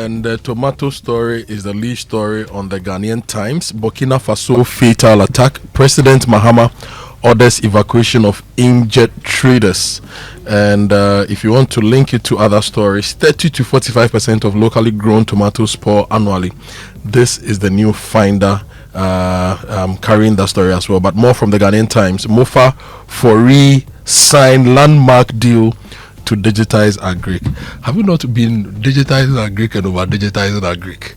And the tomato story is the lead story on the Ghanaian Times. Burkina Faso fatal attack. President Mahama orders evacuation of injured traders. And if you want to link it to other stories, 30 to 45% of locally grown tomatoes spoil annually. This is the new finder carrying that story as well. But more from the Ghanaian Times. Mofa Fori signed landmark deal to digitize agric. Have you not been digitizing agric and over digitizing agric?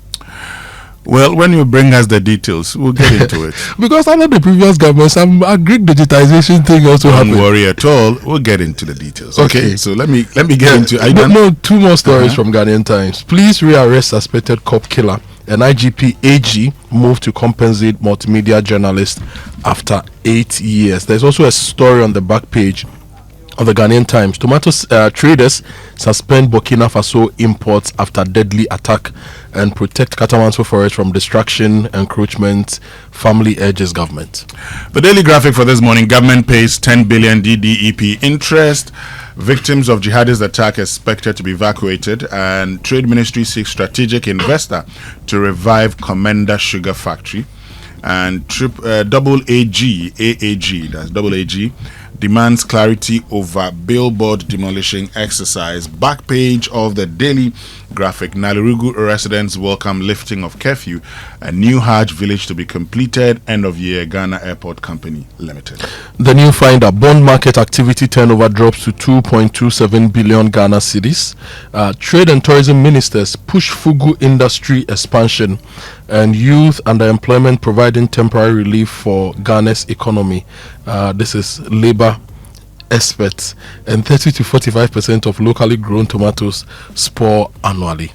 Well, when you bring us the details, we'll get into it. Because under the previous government, some agric digitization thing also happened. Don't worry at all. We'll get into the details. Okay. So let me get into. No, two more stories from Ghanaian Times. Police rearrest suspected cop killer. An IGP AG moved to compensate multimedia journalist after 8 years. There's also a story on the back page of the Ghanaian Times. Tomato traders suspend Burkina Faso imports after deadly attack and protect Katamanso forest from destruction, encroachment. Family urges government. The Daily Graphic for this morning: government pays 10 billion DDEP interest. Victims of jihadist attack expected to be evacuated, and Trade Ministry seeks strategic investor to revive Commander Sugar Factory. And double AAG, that's double AG, demands clarity over billboard demolition exercise. Back page of the Daily Graphic: Nalirugu residents welcome lifting of curfew. A new Hajj village to be completed end of year. Ghana Airport Company Limited. The new finder: bond market activity turnover drops to 2.27 billion Ghana cedis. Trade and tourism ministers push Fugu industry expansion, and youth underemployment providing temporary relief for Ghana's economy. This is labor experts. And 30 to 45% of locally grown tomatoes spoil annually.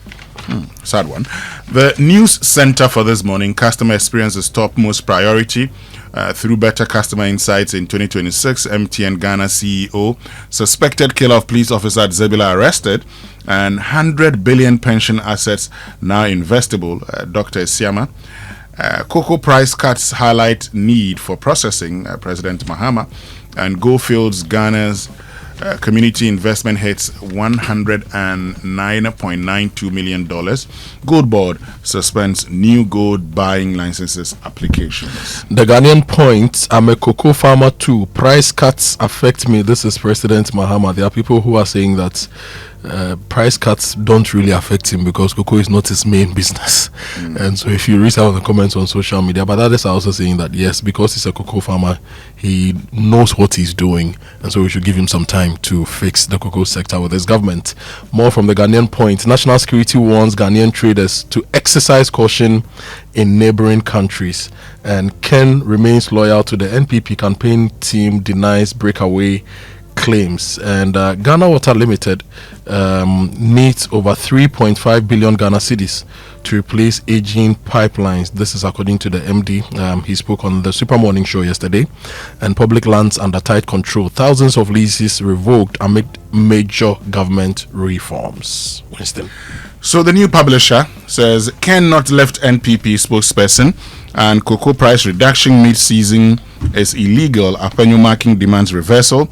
Sad one. The news center for this morning: customer experience is topmost priority. Through better customer insights in 2026, MTN Ghana CEO, suspected killer of police officer at Zebula arrested, and 100 billion pension assets now investable. Dr. Siama. Cocoa price cuts highlight need for processing. President Mahama. And Goldfields Ghana's community investment hits $109.92 million. Gold Board suspends new gold buying licenses applications. The Ghanaian Point: I'm a cocoa farmer too. Price cuts affect me. This is President Mahama. There are people who are saying that price cuts don't really affect him because cocoa is not his main business. And so if you read some of the comments on social media, but others are also saying that yes, because he's a cocoa farmer, he knows what he's doing, and so we should give him some time to fix the cocoa sector with his government. More from the Ghanaian Point: national security warns Ghanaian traders to exercise caution in neighboring countries, and Ken remains loyal to the NPP campaign team, denies breakaway claims. And Ghana Water Limited needs over 3.5 billion Ghana cedis to replace aging pipelines. This is according to the MD. He spoke on the Super Morning Show yesterday. And public lands under tight control. Thousands of leases revoked amid major government reforms. Winston. So the new publisher says Ken not left NPP spokesperson, and cocoa price reduction mid-season is illegal. Apenyo marking demands reversal.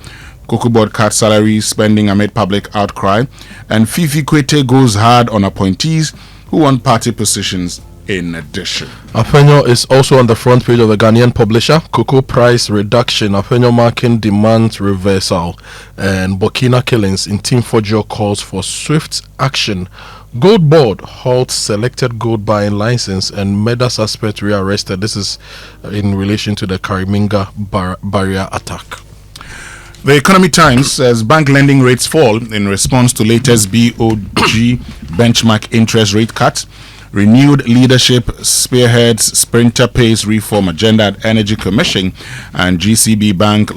Cocoa Board cut salaries, spending amid public outcry, and Fifi Kwete goes hard on appointees who want party positions in addition. Afenyo is also on the front page of the Ghanaian publisher. Cocoa price reduction, Afenyo marking demands reversal, and Burkina killings in Team Fojo calls for swift action. Gold Board halts selected gold buying license, and murder suspect rearrested. This is in relation to the Kariminga barrier attack. The Economy Times says bank lending rates fall in response to latest BOG benchmark interest rate cut. Renewed leadership spearheads sprinter pace reform agenda at Energy Commission, and GCB Bank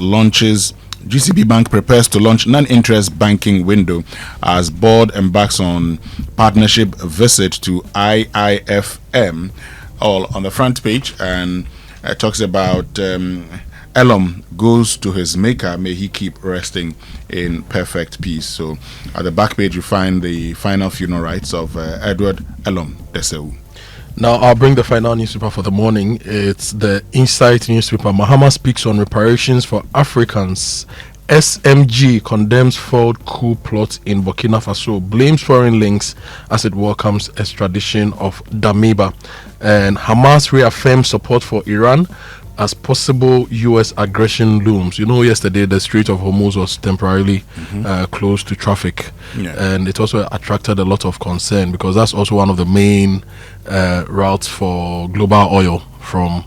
prepares to launch non-interest banking window as board embarks on partnership visit to IIFM. All on the front page, and talks about Elom goes to his maker, may he keep resting in perfect peace. So at the back page you find the final funeral rites of Edward Elom Deseu. Now I'll bring the final newspaper for the morning. It's the Insight newspaper. Mahama speaks on reparations for Africans SMG condemns failed coup plot in Burkina Faso, blames foreign links as it welcomes extradition of Damiba. And Hamas reaffirms support for Iran as possible U.S. aggression looms. You know, yesterday the Strait of Hormuz was temporarily closed to traffic. Yeah. And it also attracted a lot of concern because that's also one of the main routes for global oil from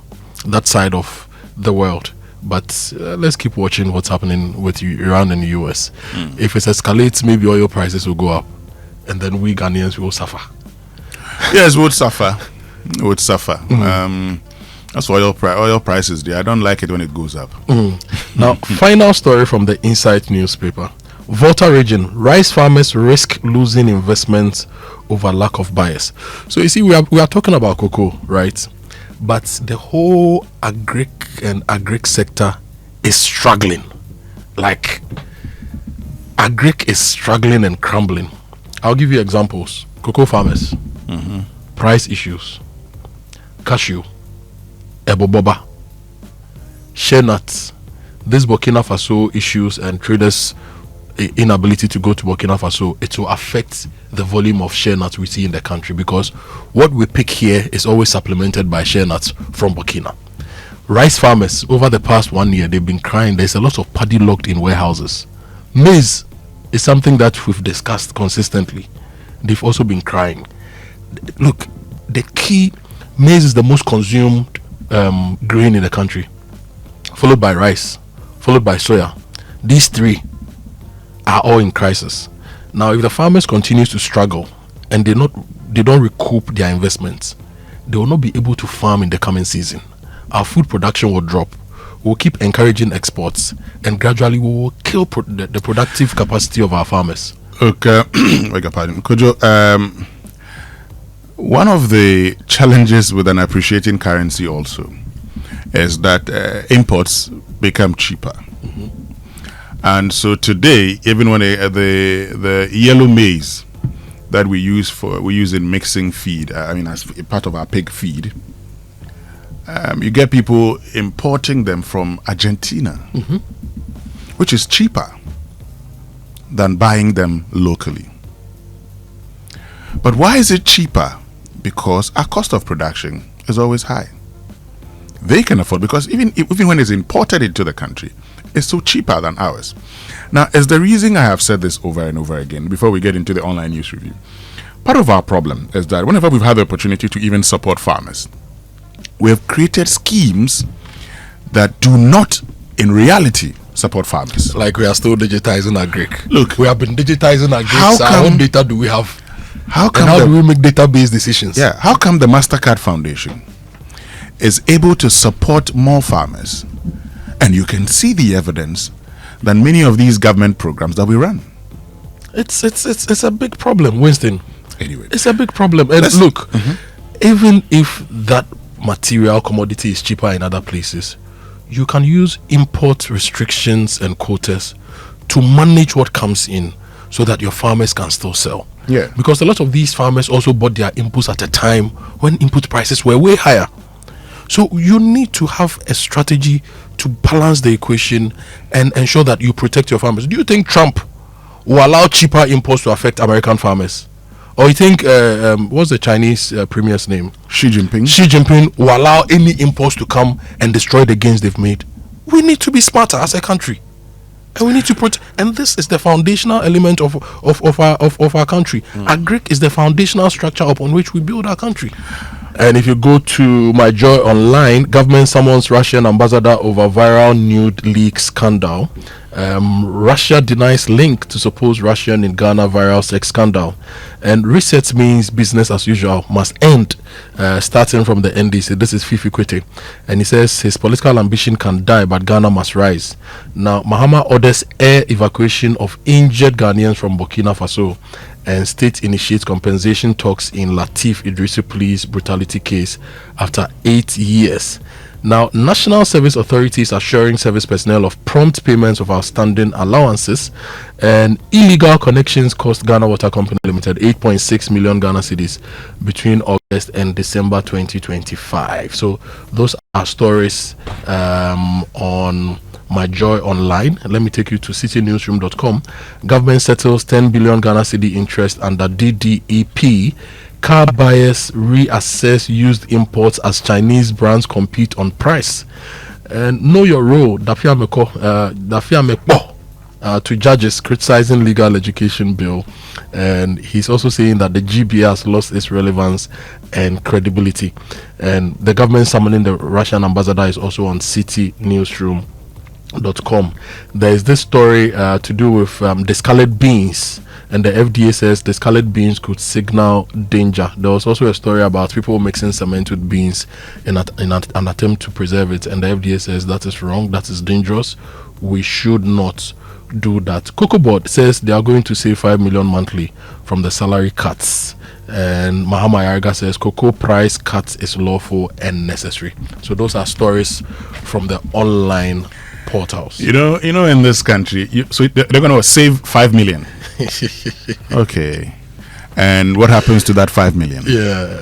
that side of the world. But let's keep watching what's happening with Iran and the US. If it escalates, maybe oil prices will go up, and then we Ghanaians will suffer. Yes, we would suffer. We would suffer. That's why oil prices there. I don't like it when it goes up. Now, final story from the Insight newspaper. Volta region, rice farmers risk losing investments over lack of buyers. So you see, we are talking about cocoa, right? But the whole agric sector is struggling. Like, agric is struggling and crumbling. I'll give you examples. Cocoa farmers, price issues, cashew, eboboba, shea nuts. This Burkina Faso issues and traders' inability to go to Burkina Faso, it will affect the volume of shea nuts we see in the country, because what we pick here is always supplemented by shea nuts from Burkina. Rice farmers, over the past 1 year, they've been crying. There's a lot of paddy locked in warehouses. Maize is something that we've discussed consistently. They've also been crying. Look, the key, maize is the most consumed grain in the country, followed by rice, followed by soya. These three are all in crisis. Now, if the farmers continue to struggle and they don't recoup their investments, they will not be able to farm in the coming season. Our food production will drop. We'll keep encouraging exports, and gradually we will kill the productive capacity of our farmers. Okay, beg your pardon. Kojo, one of the challenges with an appreciating currency also is that imports become cheaper. And so today, even when the yellow maize that we use in mixing feed, as a part of our pig feed, you get people importing them from Argentina, which is cheaper than buying them locally. But why is it cheaper? Because our cost of production is always high. They can afford, because even when it's imported into the country, it's so cheaper than ours. Now, as the reason I have said this over and over again before we get into the online news review, part of our problem is that whenever we've had the opportunity to even support farmers, we have created schemes that do not, in reality, support farmers. Like we are still digitizing agric. Look, we have been digitizing agric. How own data do we have? How do we make database decisions? Yeah. How come the MasterCard Foundation is able to support more farmers, and you can see the evidence, than many of these government programs that we run? It's a big problem, Winston. Anyway, it's a big problem. And look, even if that material commodity is cheaper in other places, you can use import restrictions and quotas to manage what comes in so that your farmers can still sell. Yeah. Because a lot of these farmers also bought their inputs at a time when input prices were way higher. So you need to have a strategy to balance the equation and ensure that you protect your farmers. Do you think Trump will allow cheaper imports to affect American farmers? Or you think, what's the Chinese premier's name? Xi Jinping. Xi Jinping will allow any imports to come and destroy the gains they've made? We need to be smarter as a country. And we need to protect. And this is the foundational element of our country. Agric is the foundational structure upon which we build our country. And if you go to My Joy Online, government summons Russian ambassador over viral nude leak scandal. Russia denies link to supposed Russian in Ghana viral sex scandal. And reset means business as usual must end, starting from the NDC. This is Fifi Kwete. And he says his political ambition can die, but Ghana must rise. Now, Mahama orders air evacuation of injured Ghanaians from Burkina Faso. And state initiates compensation talks in Latif Idrissi police brutality case after 8 years. Now, national service authorities assuring service personnel of prompt payments of outstanding allowances, and illegal connections cost Ghana Water Company Limited 8.6 million Ghana cedis between August and December 2025. So those are stories on My Joy Online. Let me take you to citynewsroom.com. Government settles 10 billion Ghana cedi interest under DDEP. Car buyers reassess used imports as Chinese brands compete on price. And know your role. Dafia Meko to judges criticizing legal education bill, and he's also saying that the GBA has lost its relevance and credibility. And the government summoning the Russian ambassador is also on citynewsroom.com. There is this story to do with discolored beans, and the FDA says discolored beans could signal danger. There was also a story about people mixing cement with beans in an attempt to preserve it, and the FDA says that is wrong, that is dangerous. We should not do that. Cocoa Board says they are going to save 5 million monthly from the salary cuts, and Mahama Yarga says cocoa price cuts is lawful and necessary. So those are stories from the online portals. You know, in this country, so they're going to save 5 million. Okay, and what happens to that 5 million? Yeah,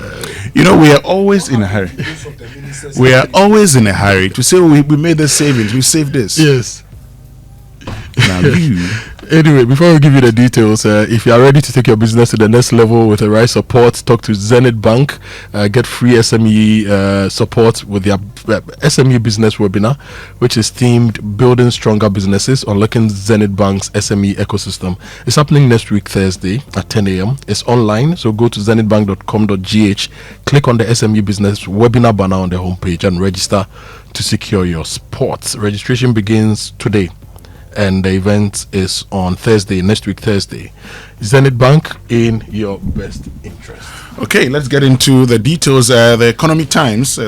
we are always in a hurry. We are always in a hurry to say we made the savings, we saved this. Yes. Now you. Anyway, before we give you the details, if you are ready to take your business to the next level with the right support, talk to Zenith Bank. Get free SME support with their SME business webinar, which is themed Building Stronger Businesses, Unlocking Zenith Bank's SME Ecosystem. It's happening next week, Thursday at 10 a.m. It's online, so go to zenithbank.com.gh, click on the SME Business webinar banner on the homepage and register to secure your spot. Registration begins today, and the event is on Thursday, next week Thursday. Zenith Bank, in your best interest. Okay, let's get into the details. The Economic Times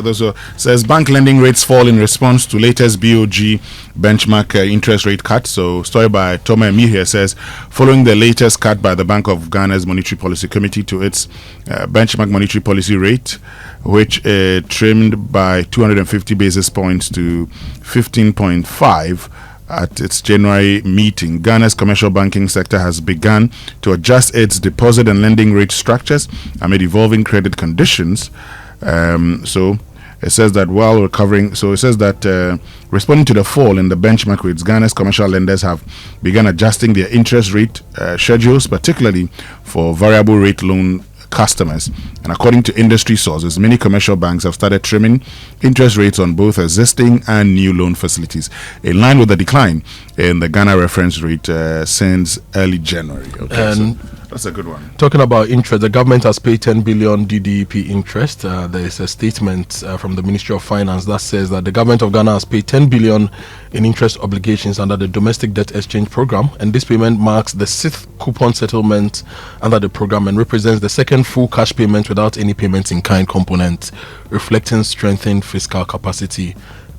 says bank lending rates fall in response to latest BOG benchmark interest rate cut. So, story by Toma Emi here says, following the latest cut by the Bank of Ghana's Monetary Policy Committee to its benchmark monetary policy rate, which trimmed by 250 basis points to 15.5 at its January meeting, Ghana's commercial banking sector has begun to adjust its deposit and lending rate structures amid evolving credit conditions. So it says that responding to the fall in the benchmark rates, Ghana's commercial lenders have begun adjusting their interest rate schedules, particularly for variable rate loan customers. And according to industry sources, many commercial banks have started trimming interest rates on both existing and new loan facilities, in line with the decline in the Ghana reference rate since early January. Okay, and so that's a good one. Talking about interest, the government has paid 10 billion DDEP interest. There is a statement from the Ministry of Finance that says that the government of Ghana has paid 10 billion in interest obligations under the Domestic Debt Exchange Program, and this payment marks the 6th coupon settlement under the program and represents the second full cash payment without any payments in kind component, reflecting strengthened fiscal capacity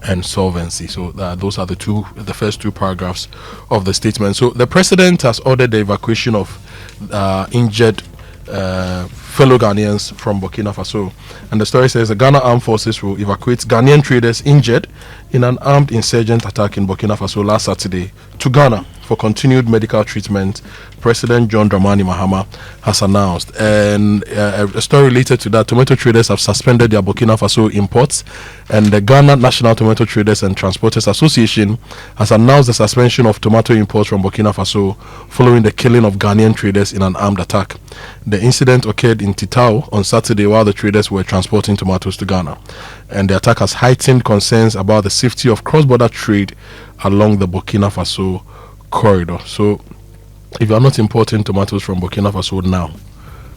and solvency. So those are the first two paragraphs of the statement. So the president has ordered the evacuation of injured fellow Ghanaians from Burkina Faso, and the story says the Ghana Armed Forces will evacuate Ghanaian traders injured in an armed insurgent attack in Burkina Faso last Saturday to Ghana for continued medical treatment, President John Dramani Mahama has announced. And a story related to that, tomato traders have suspended their Burkina Faso imports, and the Ghana National Tomato Traders and Transporters Association has announced the suspension of tomato imports from Burkina Faso following the killing of Ghanaian traders in an armed attack. The incident occurred in Titao on Saturday while the traders were transporting tomatoes to Ghana, and the attack has heightened concerns about the safety of cross-border trade along the Burkina Faso corridor. So if you are not importing tomatoes from Burkina Faso now,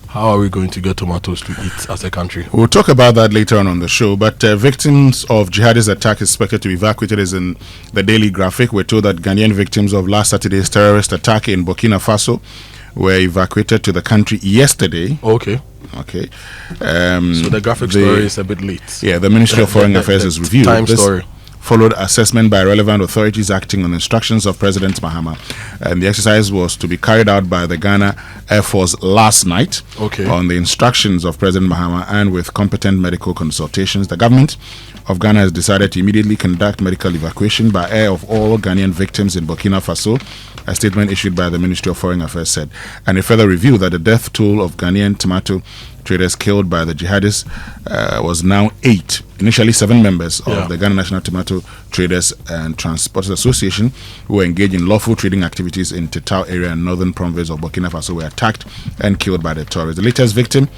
how are we going to get tomatoes to eat as a country? We'll talk about that later on the show. But victims of jihadist attack expected to be evacuated is in the Daily Graphic. We're told that Ghanaian victims of last Saturday's terrorist attack in Burkina Faso were evacuated to the country yesterday. Okay. So the graphic story is a bit late. Yeah, the Ministry of Foreign Affairs has reviewed this story. Followed assessment by relevant authorities acting on instructions of President Mahama, and the exercise was to be carried out by the Ghana Air Force last night on the instructions of President Mahama and with competent medical consultations. The government of Ghana has decided to immediately conduct medical evacuation by air of all Ghanaian victims in Burkina Faso, a statement issued by the Ministry of Foreign Affairs said, and a further review that the death toll of Ghanaian tomato traders killed by the jihadists was now 8. Initially 7 members of the Ghana National Tomato Traders and Transporters Association who were engaged in lawful trading activities in Tetao area and northern province of Burkina Faso were attacked and killed by the terrorists. The latest victim,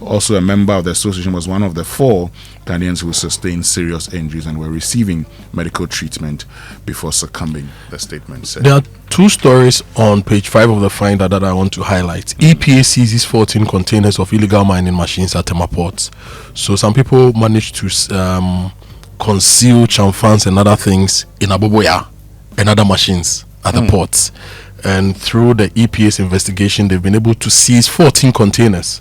also a member of the association, was one of the 4 Ghanaians who sustained serious injuries and were receiving medical treatment before succumbing, the statement said. There are 2 stories on page 5 of the Finder that I want to highlight. EPA seizes 14 containers of illegal mining machines at Tema Port. So some people managed to conceal chamfans and other things in Aboboya and other machines at the ports. And through the EPA's investigation, they've been able to seize 14 containers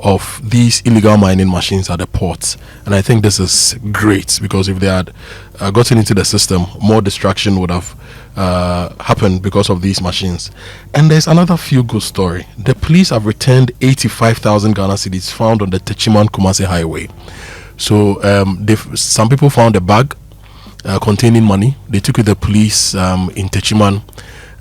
of these illegal mining machines at the ports. And I think this is great, because if they had gotten into the system, more destruction would have happened because of these machines. And there's another feel-good story. The police have returned 85,000 Ghana cedis found on the Techiman-Kumasi highway. So some people found a bag containing money. They took it to the police in Techiman.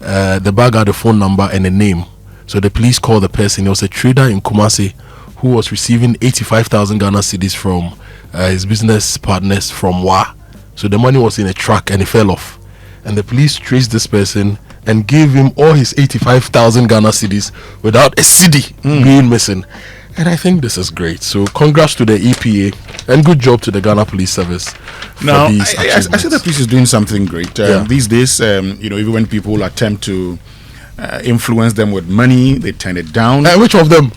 The bag had a phone number and a name. So the police called the person. It was a trader in Kumasi who was receiving 85,000 Ghana cedis from his business partners from Wa. So the money was in a truck and it fell off. And the police traced this person and gave him all his 85,000 Ghana cedis without a cedi being missing. And I think this is great. So congrats to the EPA and good job to the Ghana Police Service. Now, I see the police is doing something great. These days, even when people attempt to influence them with money, they turn it down. Which of them?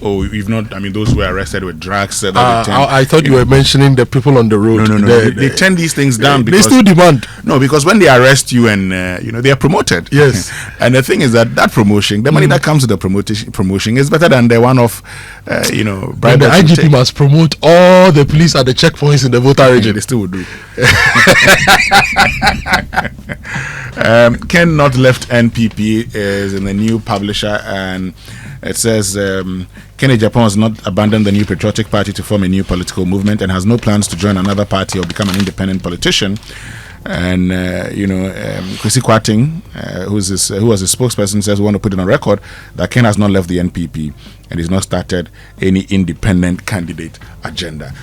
Oh, you've not. I mean, those who were arrested with drugs. I thought you were mentioning the people on the road. No. They turn these things down because they still demand. No, because when they arrest you and they are promoted. Yes. And the thing is that promotion, the money that comes with the promotion, is better than the one of bribe. The IGP must promote all the police at the checkpoints in the voter region. They still would do. Ken Not Left NPP is in the new publisher, and it says Kenny Japan has not abandoned the new patriotic party to form a new political movement and has no plans to join another party or become an independent politician. And Kwesi Kwarteng, who was his spokesperson, says we want to put it on record that Ken has not left the NPP and he's not started any independent candidate agenda.